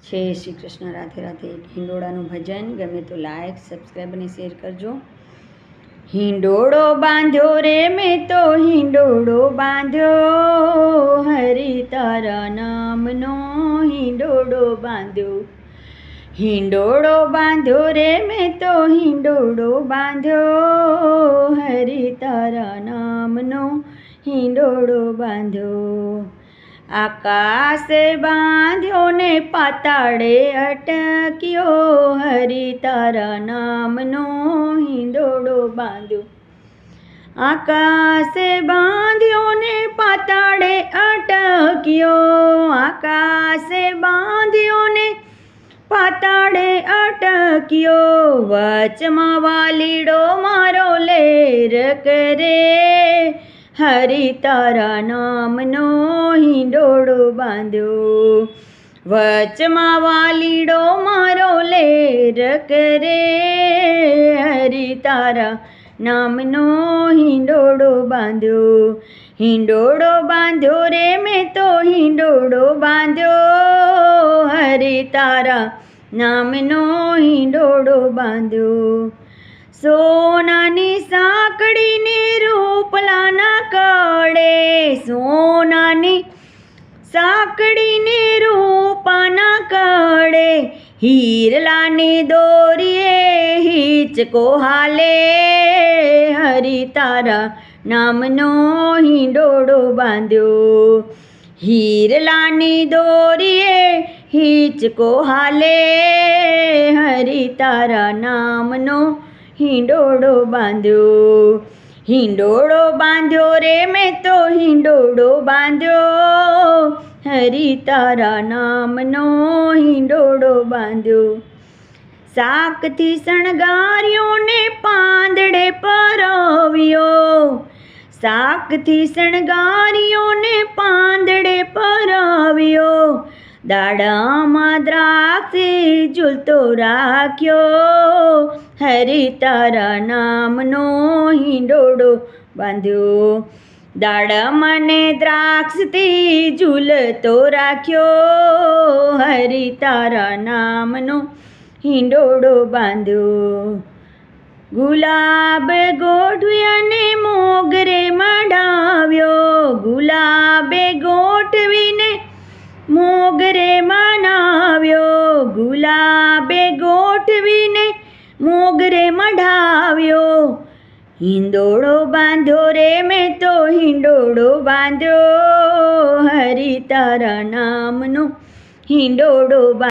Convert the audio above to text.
જય શ્રી કૃષ્ણ. રાધે રાધે. હિંડોળાનું ભજન ગમે તો લાઈક, સબસ્ક્રાઈબ અને શેર કરજો. હિંડોળો બાંધ્યો રે મેં તો હિંડોળો બાંધ્યો, હરી તારા નામનો હિંડોળો બાંધ્યો. હિંડોળો બાંધ્યો રે મેં તો હિંડોળો બાંધ્યો, હરી તારા નામનો હિંડોળો બાંધ્યો. આકાશે બાંધ્યો ને પાતાળે અટક્યો, હરી તારા નામનો હિંડોળો બાંધ્યો. આકાશે બાંધ્યો ને પાતાળે અટક્યો, આકાશે બાંધ્યો ને પાતાળે અટક્યો. વચમાં વાલીડો મારો લેર કરે, હરી તારા નામનો હિંડોળો બાંધ્યો. વચમાં વાલીડો મારો લેર કરે, હરી તારા નામનો હિંડોળો બાંધ્યો. હિંડોળો બાંધ્યો રે મેં તો હિંડોળો બાંધ્યો, હરી તારા નામનો હિંડોળો બાંધ્યો. સોનાની સાંકળીને રૂપલાના કડે, સોનાની સાંકળીને રૂપાના કડે, હીરલાની દોરીએ હિંચકો હાલે, હરી તારા નામનો હિંડોળો બાંધ્યો. હીરલાની દોરીએ હિંચકો હાલે, હરી તારા નામનો હિંડોળો બાંધ્યો. હિંડોળો બાંધ્યો રે મેં તો હિંડોળો બાંધ્યો, હરી તારા નામનો હિંડોળો બાંધ્યો. શાકથી શણગાર્યો ને પાંદડે પરવ્યો, શાકથી શણગાર્યો ને પાંદડે પરવ્યો. દાડામાં દ્રાક્ષી ઝૂલતો રાખ્યો, હરી તારા નામનો હિંડોળો બાંધ્યો. દાડમાં ને દ્રાક્ષથી ઝૂલતો રાખ્યો, હરી તારા નામનો હિંડોળો બાંધ્યો. ગુલાબ ગોઠવ્યાને મોગરે મડાવ્યો, ગુલાબે ગોઠવીને મોગરે મનાવ્યો, ગુલાબે ગોઠવીને મોગરે મઢાવ્યો. હિંડોળો બાંધ્યો રે મેં તો હિંડોળો બાંધ્યો, હરી તારા નામનો હિંડોળો બાંધ્યો.